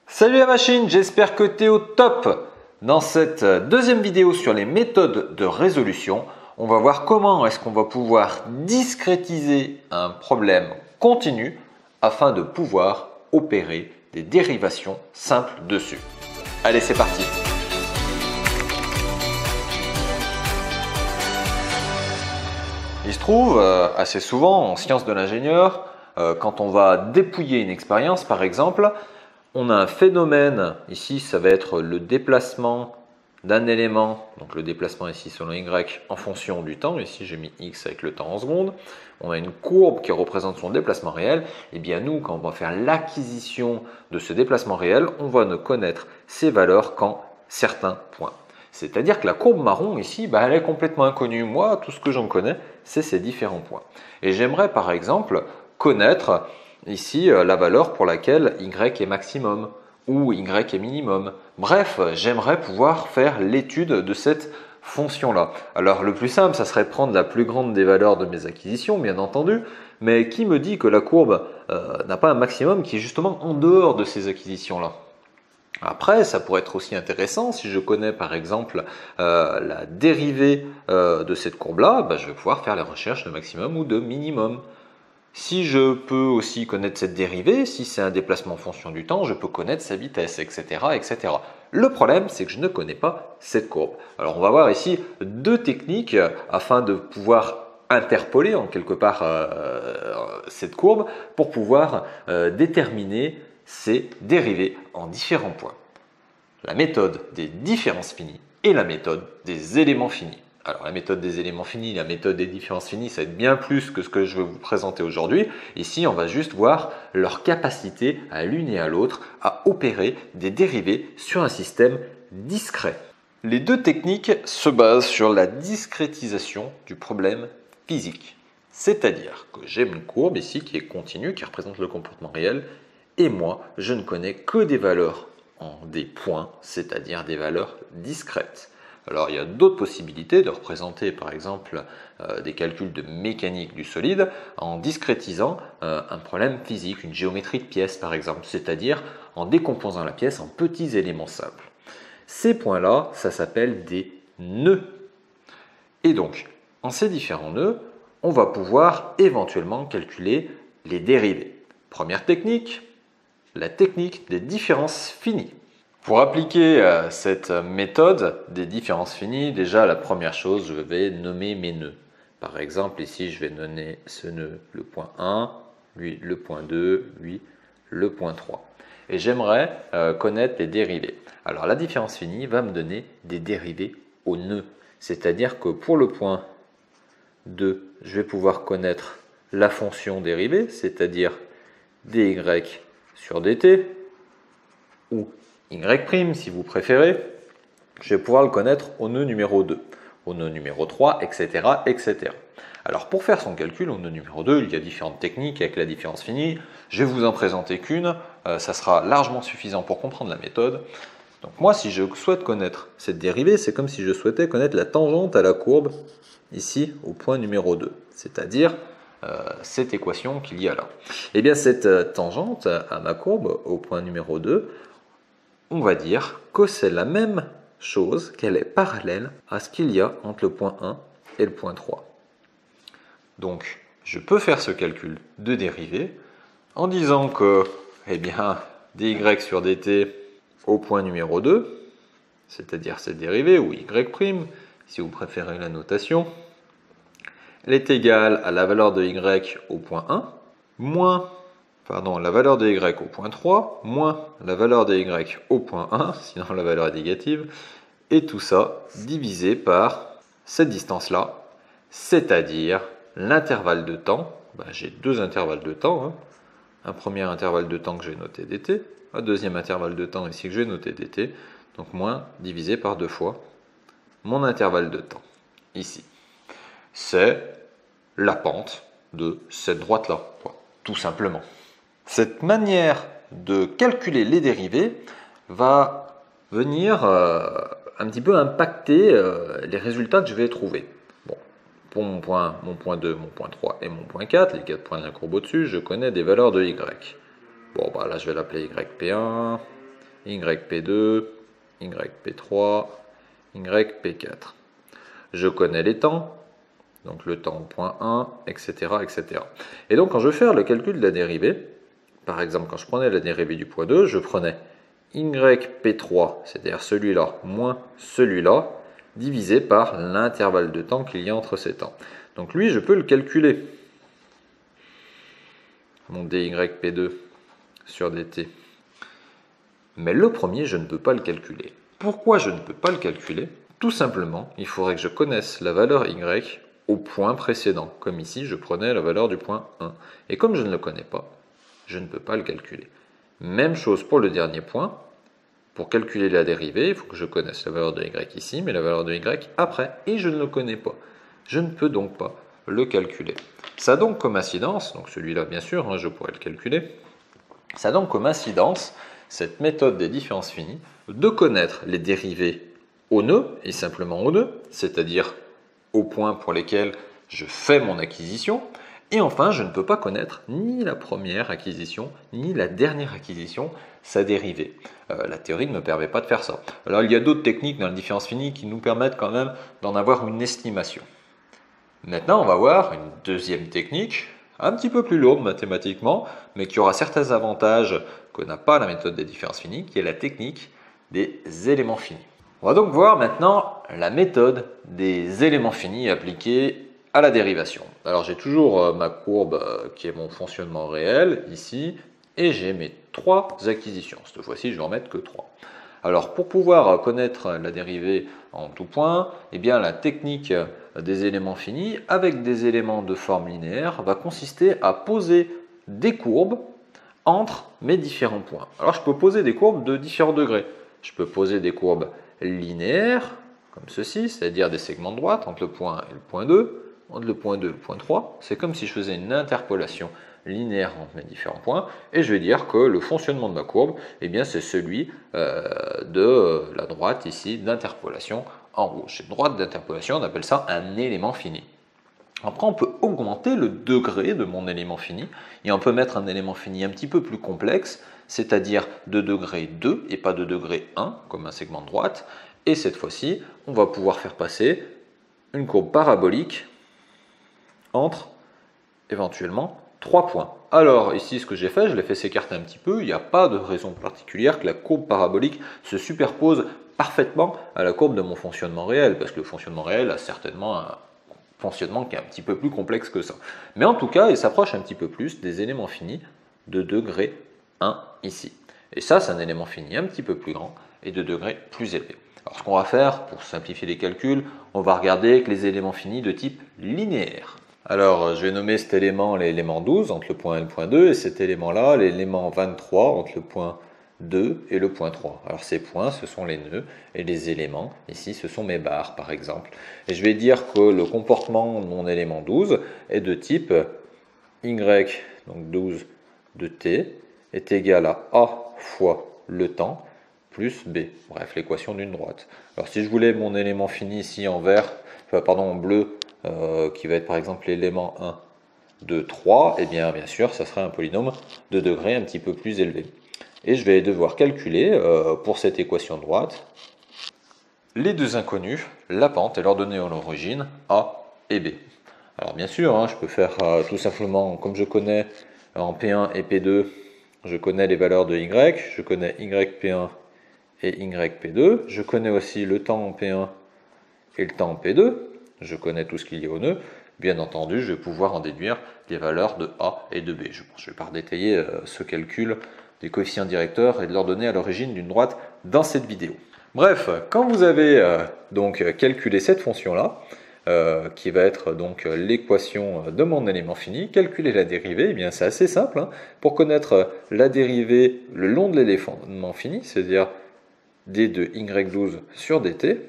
Salut la machine, j'espère que tu es au top. Dans cette deuxième vidéo sur les méthodes de résolution, on va voir comment est-ce qu'on va pouvoir discrétiser un problème continu afin de pouvoir opérer des dérivations simples dessus. Allez, c'est parti. Il se trouve assez souvent en sciences de l'ingénieur, quand on va dépouiller une expérience par exemple, on a un phénomène, ici ça va être le déplacement d'un élément, donc le déplacement ici selon y en fonction du temps, ici j'ai mis x avec le temps en secondes, on a une courbe qui représente son déplacement réel, et bien nous quand on va faire l'acquisition de ce déplacement réel, on va ne connaître ces valeurs qu'en certains points. C'est-à-dire que la courbe marron ici, elle est complètement inconnue. Moi, tout ce que j'en connais, c'est ces différents points. Et j'aimerais par exemple connaître ici la valeur pour laquelle y est maximum ou y est minimum. Bref, j'aimerais pouvoir faire l'étude de cette fonction-là. Alors le plus simple, ça serait de prendre la plus grande des valeurs de mes acquisitions, bien entendu, mais qui me dit que la courbe n'a pas un maximum qui est justement en dehors de ces acquisitions-là? Après, ça pourrait être aussi intéressant, si je connais par exemple la dérivée de cette courbe-là, je vais pouvoir faire les recherches de maximum ou de minimum. Si je peux aussi connaître cette dérivée, si c'est un déplacement en fonction du temps, je peux connaître sa vitesse, etc., etc. Le problème, c'est que je ne connais pas cette courbe. Alors, on va voir ici deux techniques afin de pouvoir interpoler en quelque part cette courbe pour pouvoir déterminer ces dérivées en différents points. La méthode des différences finies et la méthode des éléments finis. Alors la méthode des éléments finis, la méthode des différences finies, ça va être bien plus que ce que je vais vous présenter aujourd'hui. Ici, on va juste voir leur capacité à l'une et à l'autre à opérer des dérivées sur un système discret. Les deux techniques se basent sur la discrétisation du problème physique. C'est-à-dire que j'ai une courbe ici qui est continue, qui représente le comportement réel, et moi, je ne connais que des valeurs en des points, c'est-à-dire des valeurs discrètes. Alors il y a d'autres possibilités de représenter par exemple des calculs de mécanique du solide en discrétisant un problème physique, une géométrie de pièce par exemple, c'est-à-dire en décomposant la pièce en petits éléments simples. Ces points-là, ça s'appelle des nœuds. Et donc, en ces différents nœuds, on va pouvoir éventuellement calculer les dérivées. Première technique, la technique des différences finies. Pour appliquer cette méthode des différences finies, déjà la première chose, je vais nommer mes nœuds. Par exemple, ici, je vais donner ce nœud le point 1, lui le point 2, lui le point 3. Et j'aimerais connaître les dérivées. Alors la différence finie va me donner des dérivées au nœud. C'est-à-dire que pour le point 2, je vais pouvoir connaître la fonction dérivée, c'est-à-dire dy sur dt, ou y' si vous préférez, je vais pouvoir le connaître au nœud numéro 2, au nœud numéro 3, etc., etc. Alors pour faire son calcul au nœud numéro 2, il y a différentes techniques avec la différence finie. Je vais vous en présenter qu'une, ça sera largement suffisant pour comprendre la méthode. Donc moi, si je souhaite connaître cette dérivée, c'est comme si je souhaitais connaître la tangente à la courbe, ici au point numéro 2, c'est-à-dire cette équation qu'il y a là. Et bien cette tangente à ma courbe au point numéro 2, on va dire que c'est la même chose, qu'elle est parallèle à ce qu'il y a entre le point 1 et le point 3. Donc je peux faire ce calcul de dérivée en disant que dy sur dt au point numéro 2, c'est-à-dire cette dérivée, ou y', si vous préférez la notation, elle est égale à la valeur de y au point 1, moins la valeur de y au point 3, moins la valeur de y au point 1, sinon la valeur est négative, et tout ça divisé par cette distance-là, c'est-à-dire l'intervalle de temps. J'ai deux intervalles de temps, un premier intervalle de temps que j'ai noté dt, un deuxième intervalle de temps ici que j'ai noté dt, donc moins divisé par deux fois mon intervalle de temps, ici. C'est la pente de cette droite-là, tout simplement. Cette manière de calculer les dérivées va venir un petit peu impacter les résultats que je vais trouver. Bon, pour mon point 2, mon point 3 et mon point 4, les 4 points de la courbe au-dessus, je connais des valeurs de y. Bon, là je vais l'appeler yp1, YP2, YP3, YP4. Je connais les temps, donc le temps au point 1, etc., etc. Et donc quand je vais faire le calcul de la dérivée, par exemple quand je prenais la dérivée du point 2, je prenais YP3, c'est-à-dire celui-là, moins celui-là, divisé par l'intervalle de temps qu'il y a entre ces temps. Donc lui, je peux le calculer. Mon DYP2 sur dt. Mais le premier, je ne peux pas le calculer. Pourquoi je ne peux pas le calculer? Tout simplement, il faudrait que je connaisse la valeur y au point précédent. Comme ici, je prenais la valeur du point 1. Et comme je ne le connais pas, je ne peux pas le calculer. Même chose pour le dernier point. Pour calculer la dérivée, il faut que je connaisse la valeur de y ici, mais la valeur de y après. Et je ne le connais pas. Je ne peux donc pas le calculer. Ça a donc comme incidence, donc celui-là bien sûr, hein, je pourrais le calculer, ça a donc comme incidence, cette méthode des différences finies, de connaître les dérivées au nœud, et simplement au nœud, c'est-à-dire aux points pour lesquels je fais mon acquisition, et enfin je ne peux pas connaître ni la première acquisition, ni la dernière acquisition, sa dérivée. La théorie ne me permet pas de faire ça. Alors il y a d'autres techniques dans la différence finie qui nous permettent quand même d'en avoir une estimation. Maintenant, on va voir une deuxième technique, un petit peu plus lourde mathématiquement, mais qui aura certains avantages que n'a pas la méthode des différences finies, qui est la technique des éléments finis. On va donc voir maintenant la méthode des éléments finis appliquée à la dérivation. Alors j'ai toujours ma courbe qui est mon fonctionnement réel, ici, et j'ai mes trois acquisitions. Cette fois-ci, je vais en mettre que 3. Alors pour pouvoir connaître la dérivée en tout point, eh bien, la technique des éléments finis avec des éléments de forme linéaire va consister à poser des courbes entre mes différents points. Alors je peux poser des courbes de différents degrés. Je peux poser des courbes linéaires, comme ceci, c'est-à-dire des segments de droite entre le point 1 et le point 2, entre le point 2 et le point 3. C'est comme si je faisais une interpolation linéaire entre mes différents points, et je vais dire que le fonctionnement de ma courbe, eh bien, c'est celui de la droite ici d'interpolation en rouge. Cette droite d'interpolation, on appelle ça un élément fini. Après, on peut augmenter le degré de mon élément fini, et on peut mettre un élément fini un petit peu plus complexe, c'est-à-dire de degré 2 et pas de degré 1, comme un segment de droite, et cette fois-ci, on va pouvoir faire passer une courbe parabolique entre, éventuellement, 3 points. Alors ici ce que j'ai fait, je l'ai fait s'écarter un petit peu, il n'y a pas de raison particulière que la courbe parabolique se superpose parfaitement à la courbe de mon fonctionnement réel, parce que le fonctionnement réel a certainement un fonctionnement qui est un petit peu plus complexe que ça. Mais en tout cas, il s'approche un petit peu plus des éléments finis de degré 1 ici. Et ça, c'est un élément fini un petit peu plus grand et de degré plus élevé. Alors ce qu'on va faire, pour simplifier les calculs, on va regarder avec les éléments finis de type linéaire. Alors, je vais nommer cet élément l'élément 12 entre le point 1 et le point 2, et cet élément-là l'élément 23 entre le point 2 et le point 3. Alors ces points, ce sont les nœuds, et les éléments, ici, ce sont mes barres, par exemple. Et je vais dire que le comportement de mon élément 12 est de type y, donc 12 de t, est égal à a fois le temps plus b, bref, l'équation d'une droite. Alors si je voulais mon élément fini ici en vert, en bleu, qui va être par exemple l'élément 1, 2, 3, et bien sûr, ça sera un polynôme de degré un petit peu plus élevé. Et je vais devoir calculer, pour cette équation de droite, les deux inconnus, la pente et leur donner à l'origine, A et B. Alors bien sûr, hein, je peux faire tout simplement, comme je connais en P1 et P2, je connais les valeurs de Y, je connais YP1 et YP2, je connais aussi le temps en P1 et le temps en P2, je connais tout ce qu'il y a au nœud, bien entendu je vais pouvoir en déduire les valeurs de A et de B. Je ne vais pas redétailler ce calcul des coefficients directeurs et de leur donner à l'origine d'une droite dans cette vidéo. Bref, quand vous avez donc calculé cette fonction-là, qui va être donc l'équation de mon élément fini, calculer la dérivée, eh bien c'est assez simple. Hein. Pour connaître la dérivée le long de l'élément fini, c'est-à-dire d de y12 sur dt,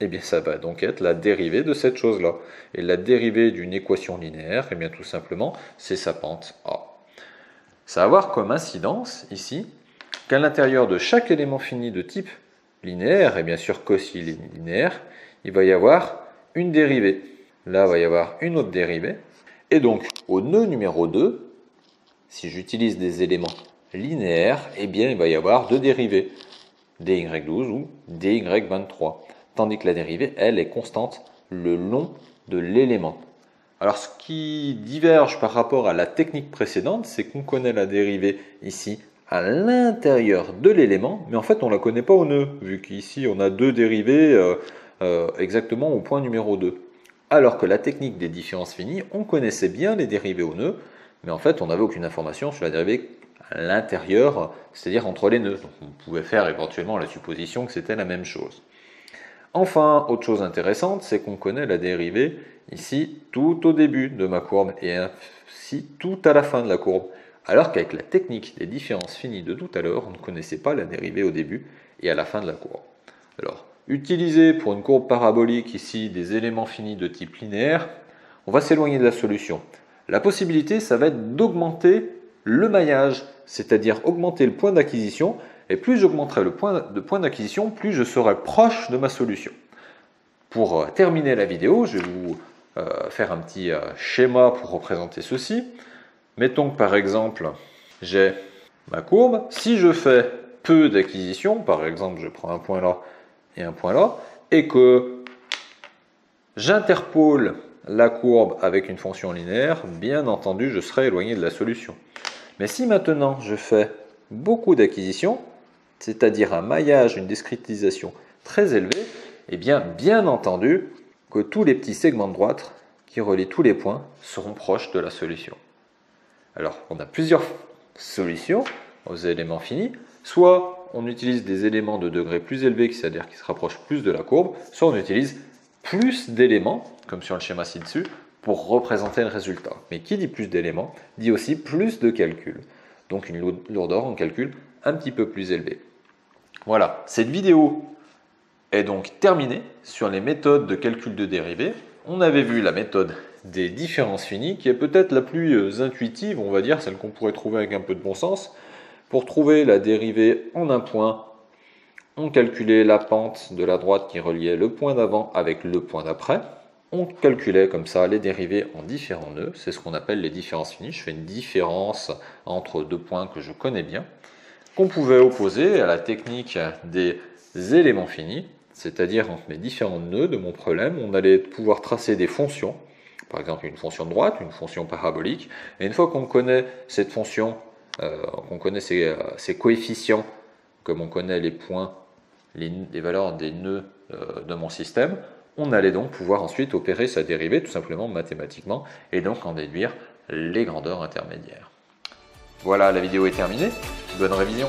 eh bien ça va donc être la dérivée de cette chose-là. Et la dérivée d'une équation linéaire, eh bien tout simplement, c'est sa pente A. Ça va avoir comme incidence ici qu'à l'intérieur de chaque élément fini de type linéaire, et bien sûr linéaire, il va y avoir une dérivée. Là, il va y avoir une autre dérivée. Et donc, au nœud numéro 2, si j'utilise des éléments linéaires, eh bien il va y avoir deux dérivées. dy12 ou dy23. Tandis que la dérivée, elle, est constante le long de l'élément. Alors ce qui diverge par rapport à la technique précédente, c'est qu'on connaît la dérivée ici à l'intérieur de l'élément, mais en fait on ne la connaît pas au nœud, vu qu'ici on a deux dérivées exactement au point numéro 2. Alors que la technique des différences finies, on connaissait bien les dérivées au nœud, mais en fait on n'avait aucune information sur la dérivée à l'intérieur, c'est-à-dire entre les nœuds. Donc on pouvait faire éventuellement la supposition que c'était la même chose. Enfin, autre chose intéressante, c'est qu'on connaît la dérivée ici tout au début de ma courbe et ainsi tout à la fin de la courbe. Alors qu'avec la technique des différences finies de tout à l'heure, on ne connaissait pas la dérivée au début et à la fin de la courbe. Alors, utiliser pour une courbe parabolique ici des éléments finis de type linéaire, on va s'éloigner de la solution. La possibilité, ça va être d'augmenter le maillage, c'est-à-dire augmenter le point d'acquisition, et plus j'augmenterai le point d'acquisition, plus je serai proche de ma solution. Pour terminer la vidéo, je vais vous faire un petit schéma pour représenter ceci. Mettons que par exemple, j'ai ma courbe. Si je fais peu d'acquisition, par exemple, je prends un point là et un point là, et que j'interpole la courbe avec une fonction linéaire, bien entendu, je serai éloigné de la solution. Mais si maintenant je fais beaucoup d'acquisitions, c'est-à-dire un maillage, une discrétisation très élevée, eh bien entendu que tous les petits segments de droite qui relient tous les points seront proches de la solution. Alors, on a plusieurs solutions aux éléments finis. Soit on utilise des éléments de degré plus élevé, c'est-à-dire qui se rapprochent plus de la courbe, soit on utilise plus d'éléments, comme sur le schéma ci-dessus, pour représenter le résultat. Mais qui dit plus d'éléments, dit aussi plus de calculs. Donc une lourdeur en calcul un petit peu plus élevée. Voilà, cette vidéo est donc terminée sur les méthodes de calcul de dérivées. On avait vu la méthode des différences finies, qui est peut-être la plus intuitive, on va dire, celle qu'on pourrait trouver avec un peu de bon sens. Pour trouver la dérivée en un point, on calculait la pente de la droite qui reliait le point d'avant avec le point d'après. On calculait comme ça les dérivées en différents nœuds, c'est ce qu'on appelle les différences finies. Je fais une différence entre deux points que je connais bien, qu'on pouvait opposer à la technique des éléments finis, c'est-à-dire entre mes différents nœuds de mon problème, on allait pouvoir tracer des fonctions, par exemple une fonction de droite, une fonction parabolique, et une fois qu'on connaît cette fonction, qu'on connaît ses coefficients, comme on connaît les points, les valeurs des nœuds de mon système, on allait donc pouvoir ensuite opérer sa dérivée tout simplement mathématiquement et donc en déduire les grandeurs intermédiaires. Voilà, la vidéo est terminée. Bonne révision!